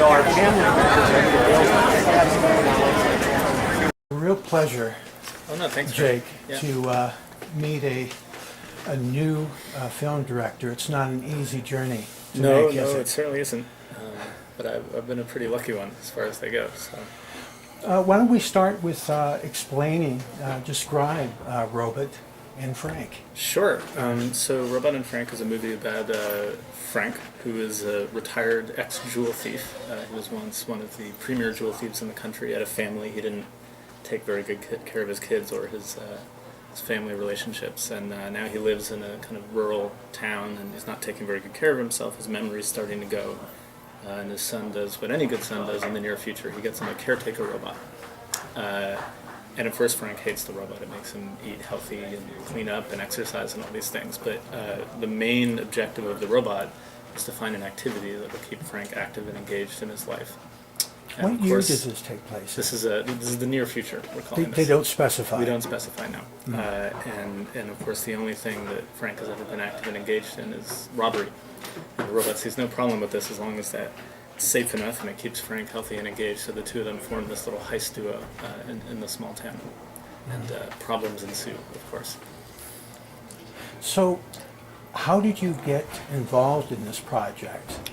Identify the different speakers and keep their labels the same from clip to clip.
Speaker 1: So our family members,
Speaker 2: A real pleasure,
Speaker 3: Oh no, thanks,
Speaker 2: Jake,
Speaker 3: Yeah.
Speaker 2: to meet a new film director. It's not an easy journey to
Speaker 3: No,
Speaker 2: make, is
Speaker 3: no,
Speaker 2: it?
Speaker 3: it certainly isn't. But I've been a pretty lucky one as far as they go. So.
Speaker 2: Why don't we start with explaining, describe Robot and Frank.
Speaker 3: Sure. So Robot and Frank is a movie about Frank, who is a retired ex-jewel thief. He was once one of the premier jewel thieves in the country. He had a family. He didn't take very good care of his kids or his family relationships, and now he lives in a kind of rural town, and he's not taking very good care of himself. His memory's starting to go, and his son does what any good son does in the near future. He gets him a caretaker robot. And at first, Frank hates the robot. It makes him eat healthy and clean up and exercise and all these things. But the main objective of the robot is to find an activity that will keep Frank active and engaged in his life. And
Speaker 2: What
Speaker 3: of
Speaker 2: year
Speaker 3: course,
Speaker 2: does this take place?
Speaker 3: This is the near future. We're calling
Speaker 2: They
Speaker 3: this.
Speaker 2: don't specify.
Speaker 3: We don't specify now. And of course, the only thing that Frank has ever been active and engaged in is robbery. And the robot sees no problem with this as long as that it's safe enough and it keeps Frank healthy and engaged. So the two of them form this little heist duo in the small town. And problems ensue, of course.
Speaker 2: So, how did you get involved in this project?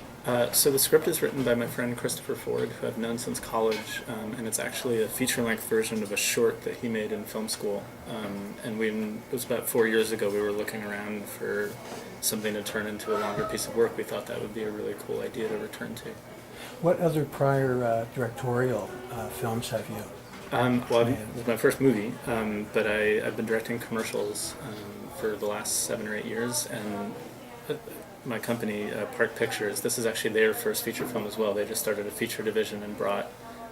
Speaker 3: So the script is written by my friend Christopher Ford, who I've known since college, and it's actually a feature-length version of a short that he made in film school. And it was about 4 years ago. We were looking around for something to turn into a longer piece of work. We thought that would be a really cool idea to return to.
Speaker 2: What other prior directorial films have you?
Speaker 3: Well, it was my first movie, but I've been directing commercials for the last 7 or 8 years, and my company, Park Pictures, this is actually their first feature film as well. They just started a feature division and brought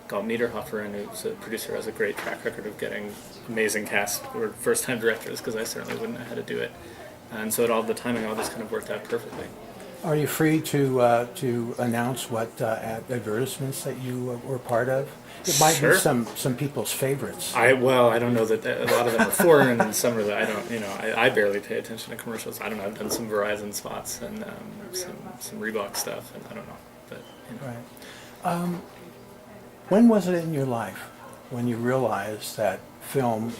Speaker 3: Galt Niederhofer in, who's a producer, has a great track record of getting amazing cast or first-time directors, because I certainly wouldn't know how to do it. And so the timing all just kind of worked out perfectly.
Speaker 2: Are you free to announce what advertisements that you were part of? It might
Speaker 3: Sure.
Speaker 2: be some people's favorites.
Speaker 3: I don't know that a lot of them are foreign, and some are that I don't. I barely pay attention to commercials. I don't know. I've done some Verizon spots and some Reebok stuff, and I don't know. But
Speaker 2: Right. When was it in your life when you realized that film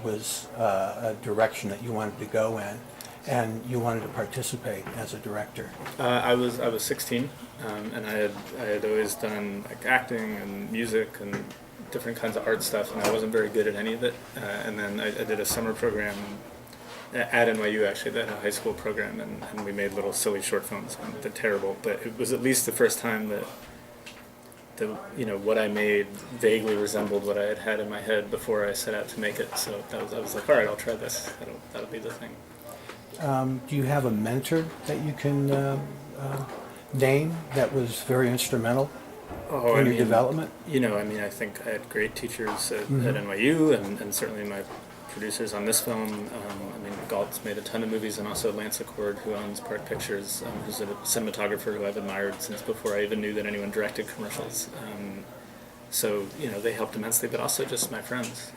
Speaker 2: was a direction that you wanted to go in, and you wanted to participate as a director?
Speaker 3: I was 16, and I had always done like acting and music and different kinds of art stuff, and I wasn't very good at any of it. And then I did a summer program at NYU, actually, that high school program, and we made little silly short films. They're terrible, but it was at least the first time that what I made vaguely resembled what I had had in my head before I set out to make it. So I was like, all right, I'll try this. That'll be the thing.
Speaker 2: Do you have a mentor that you can name that was very instrumental in your development?
Speaker 3: I think I had great teachers at NYU, and certainly my producers on this film. Galt's made a ton of movies, and also Lance Accord, who owns Park Pictures, who's a cinematographer who I've admired since before I even knew that anyone directed commercials. So they helped immensely, but also just my friends.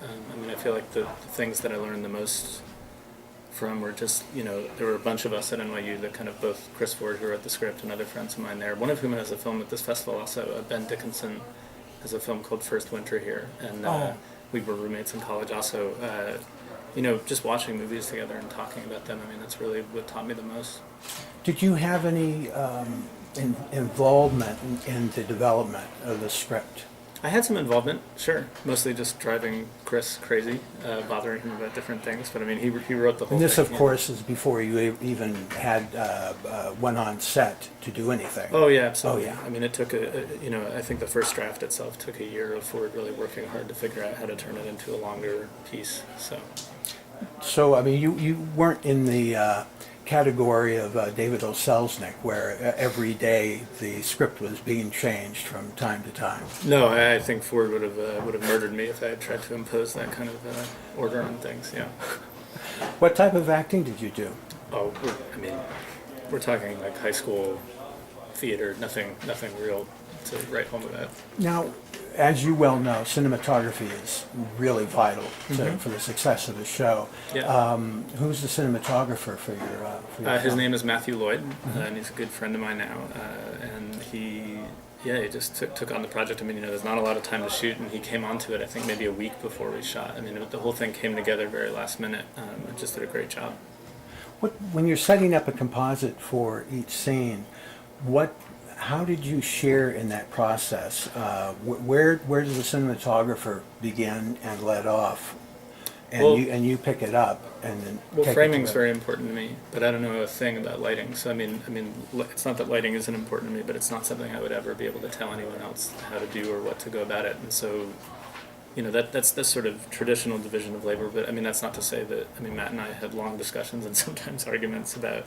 Speaker 3: I feel like the things that I learned the most from were just, there were a bunch of us at NYU that kind of both Chris Ford, who wrote the script, and other friends of mine there, one of whom has a film at this festival also, Ben Dickinson has a film called First Winter here, and we were roommates in college also. Just watching movies together and talking about them, that's really what taught me the most.
Speaker 2: Did you have any involvement in the development of the script?
Speaker 3: I had some involvement, sure. Mostly just driving Chris crazy, bothering him about different things. But he wrote the whole thing.
Speaker 2: And this, of course, is before you even had went on set to do anything.
Speaker 3: Oh yeah, absolutely.
Speaker 2: Oh, yeah.
Speaker 3: It took I think the first draft itself took a year of Ford really working hard to figure out how to turn it into a longer piece.
Speaker 2: So you weren't in the category of David O. Selznick, where every day the script was being changed from time to time.
Speaker 3: No, I think Ford would have murdered me if I had tried to impose that kind of order on things. Yeah.
Speaker 2: What type of acting did you do?
Speaker 3: Oh, we're talking like high school theater. Nothing real to write home about.
Speaker 2: Now, as you well know, cinematography is really vital for the success of the show.
Speaker 3: Yeah.
Speaker 2: Who's the cinematographer for your
Speaker 3: His
Speaker 2: film?
Speaker 3: name is Matthew Lloyd, and he's a good friend of mine now. And Yeah, he just took on the project. I mean, there's not a lot of time to shoot, and he came onto it, I think, maybe a week before we shot. I mean, the whole thing came together very last minute. And just did a great job.
Speaker 2: When you're setting up a composite for each scene, how did you share in that process? Where does the cinematographer begin and let off, and you pick it up and then?
Speaker 3: Well, framing's very important to me, but I don't know a thing about lighting. So I mean, it's not that lighting isn't important to me, but it's not something I would ever be able to tell anyone else how to do or what to go about it. And so, that's the sort of traditional division of labor. But I mean, that's not to say that, I mean, Matt and I had long discussions and sometimes arguments about,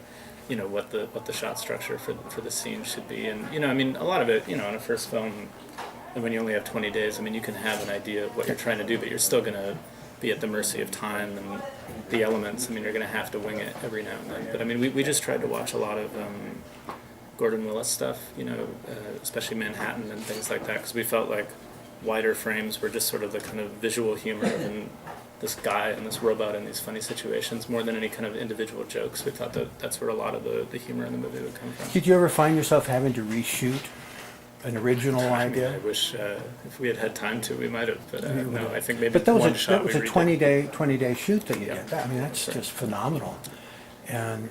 Speaker 3: what the shot structure for the scene should be. And, I mean, a lot of it, on a first film, and when you only have 20 days, I mean, you can have an idea of what you're trying to do, but you're still going to be at the mercy of time and the elements. I mean, you're going to have to wing it every now and then. But I mean, we just tried to watch a lot of Gordon Willis stuff, especially Manhattan and things like that, because we felt like wider frames were just sort of the kind of visual humor of this guy and this robot in these funny situations more than any kind of individual jokes. We thought that that's where a lot of the humor in the movie would come from.
Speaker 2: Did you ever find yourself having to reshoot an original idea?
Speaker 3: I mean, I wish if we had had time to, we might have. But no, I think maybe
Speaker 2: but that
Speaker 3: one shot.
Speaker 2: Was a 20-day shoot that you
Speaker 3: Yeah.
Speaker 2: did. I mean, that's just phenomenal. And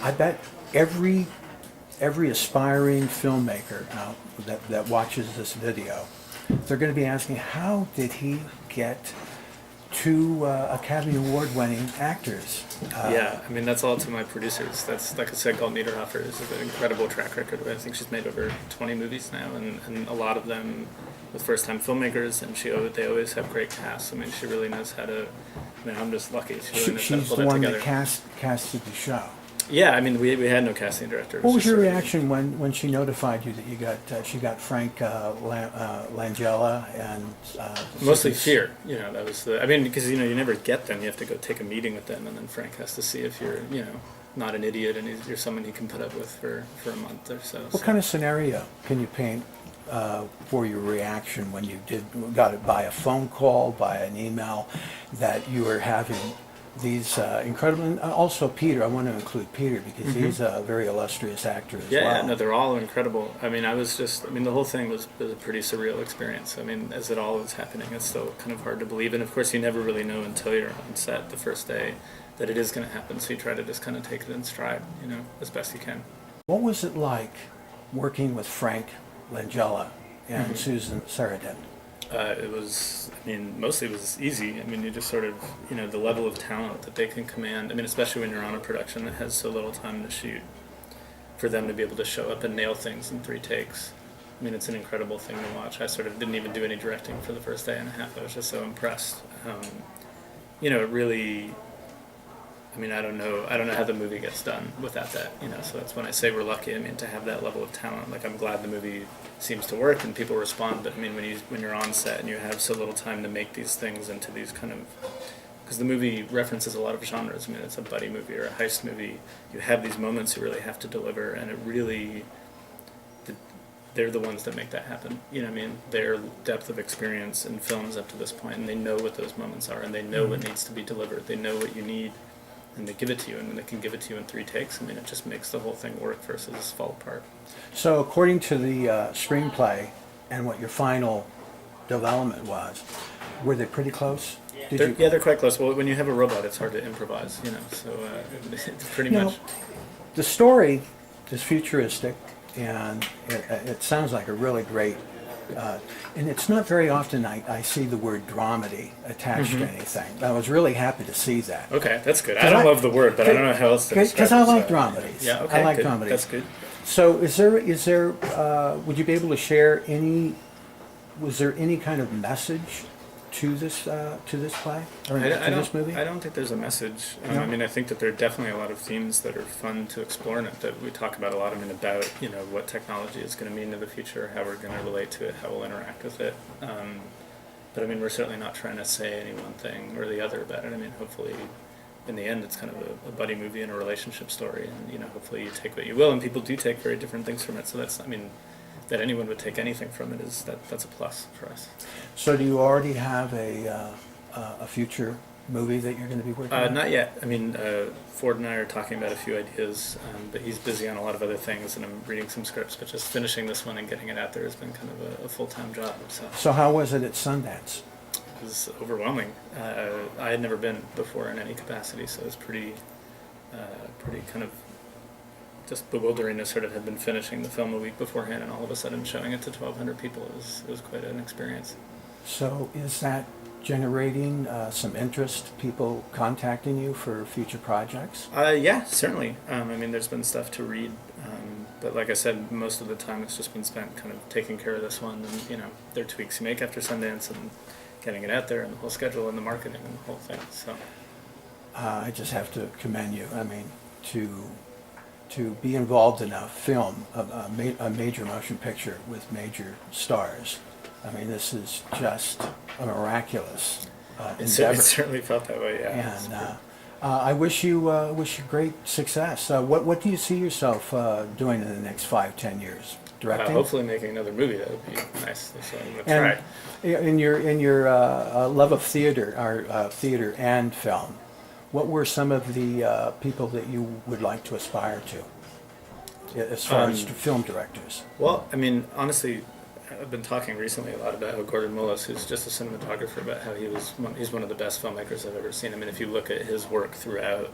Speaker 2: I bet every aspiring filmmaker now that watches this video, they're going to be asking, how did he get two Academy Award-winning actors?
Speaker 3: Yeah, I mean, that's all to my producers. That's, like I said, Galt Niederhofer is an incredible track record. I think she's made over 20 movies now, and a lot of them with first-time filmmakers, and they always have great casts. I mean, she really knows how to. I mean, I'm just lucky. She really knows how to
Speaker 2: She's
Speaker 3: pull
Speaker 2: the
Speaker 3: that
Speaker 2: one
Speaker 3: together.
Speaker 2: that casted the show.
Speaker 3: Yeah, I mean, we had no casting director.
Speaker 2: What was your reaction when she notified you that she got Frank Langella and
Speaker 3: Mostly fear, that was I mean, because, you never get them. You have to go take a meeting with them, and then Frank has to see if you're, not an idiot and you're someone he can put up with for a month or so.
Speaker 2: What kind of scenario can you paint for your reaction when you got it by a phone call, by an email, that you were having these incredible, and also Peter, I want to include Peter because he's a very illustrious actor as well.
Speaker 3: Yeah, no, they're all incredible. I mean, the whole thing was a pretty surreal experience. I mean, as it all was happening, it's still kind of hard to believe. And of course, you never really know until you're on set the first day that it is going to happen. So you try to just kind of take it in stride, as best you can.
Speaker 2: What was it like working with Frank Langella and Susan Sarandon?
Speaker 3: It was, mostly it was easy. I mean, you just sort of, the level of talent that they can command. I mean, especially when you're on a production that has so little time to shoot, for them to be able to show up and nail things in 3 takes. I mean, it's an incredible thing to watch. I sort of didn't even do any directing for the first day and a half. I was just so impressed. It really, I don't know how the movie gets done without that, so that's when I say we're lucky, to have that level of talent. Like, I'm glad the movie seems to work and people respond, but when you're on set and you have so little time to make these things into these kind of, because the movie references a lot of genres. It's a buddy movie or a heist movie. You have these moments you really have to deliver, and it really, they're the ones that make that happen. Their depth of experience in films up to this point, and they know what those moments are, and they know what needs to be delivered. They know what you need, and they give it to you, and when they can give it to you in 3 takes, it just makes the whole thing work versus fall apart.
Speaker 2: So according to the screenplay and what your final development was, were they pretty close?
Speaker 3: Yeah, they're quite close. Well, when you have a robot, it's hard to improvise, so it's pretty much.
Speaker 2: The story is futuristic, and it sounds like a really great, and it's not very often I see the word dramedy attached to anything. I was really happy to see that.
Speaker 3: Okay, that's good. I don't love the word, but I don't know how else to describe it.
Speaker 2: Because I like dramedies.
Speaker 3: Yeah, okay,
Speaker 2: I like
Speaker 3: good.
Speaker 2: dramedies.
Speaker 3: That's good.
Speaker 2: So is there would you be able to share was there any kind of message to this play or to this movie?
Speaker 3: I don't think there's a message.
Speaker 2: No?
Speaker 3: I think that there are definitely a lot of themes that are fun to explore in it that we talk about a lot. About what technology is going to mean in the future, how we're going to relate to it, how we'll interact with it. But we're certainly not trying to say any one thing or the other about it. Hopefully, in the end, it's kind of a buddy movie and a relationship story, and hopefully you take what you will, and people do take very different things from it. So that's that anyone would take anything from it that's a plus for us.
Speaker 2: So do you already have a future movie that you're going to be working on?
Speaker 3: Not yet. I mean, Ford and I are talking about a few ideas, but he's busy on a lot of other things, and I'm reading some scripts. But just finishing this one and getting it out there has been kind of a full-time job.
Speaker 2: So how was it at Sundance?
Speaker 3: It was overwhelming. I had never been before in any capacity, so it was pretty kind of just bewildering to sort of have been finishing the film a week beforehand and all of a sudden showing it to 1,200 people. It was quite an experience.
Speaker 2: So is that generating some interest, people contacting you for future projects?
Speaker 3: Yeah, certainly. I mean, there's been stuff to read, but like I said, most of the time it's just been spent kind of taking care of this one, and there are tweaks you make after Sundance and getting it out there, and the whole schedule and the marketing and the whole thing. So
Speaker 2: I just have to commend you. I mean, to be involved in a film, a major motion picture with major stars. I mean, this is just a miraculous
Speaker 3: it
Speaker 2: endeavor.
Speaker 3: certainly felt that way. Yeah.
Speaker 2: And I wish you great success. What do you see yourself doing in the next 5-10 years? Directing?
Speaker 3: Hopefully making another movie. That would be nice. So I'm gonna
Speaker 2: And
Speaker 3: try.
Speaker 2: in your love of theater, theater and film, what were some of the people that you would like to aspire to, as far as film directors?
Speaker 3: Well, I mean, honestly, I've been talking recently a lot about how Gordon Mullis, who's just a cinematographer, about how he's one of the best filmmakers I've ever seen. I mean, if you look at his work throughout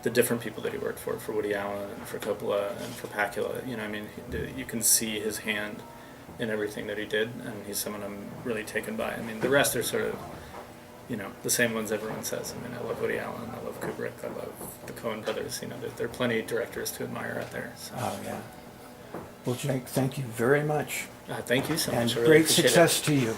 Speaker 3: the different people that he worked for Woody Allen and for Coppola and for Pacula, I mean, you can see his hand in everything that he did, and he's someone I'm really taken by. I mean, the rest are sort of, the same ones everyone says. I mean, I love Woody Allen, I love Kubrick, I love the Coen brothers. There are plenty of directors to admire out there. So.
Speaker 2: Oh yeah. Well, Jake, thank you very much.
Speaker 3: Thank you so much.
Speaker 2: And
Speaker 3: I really
Speaker 2: great
Speaker 3: appreciate it.
Speaker 2: success to you.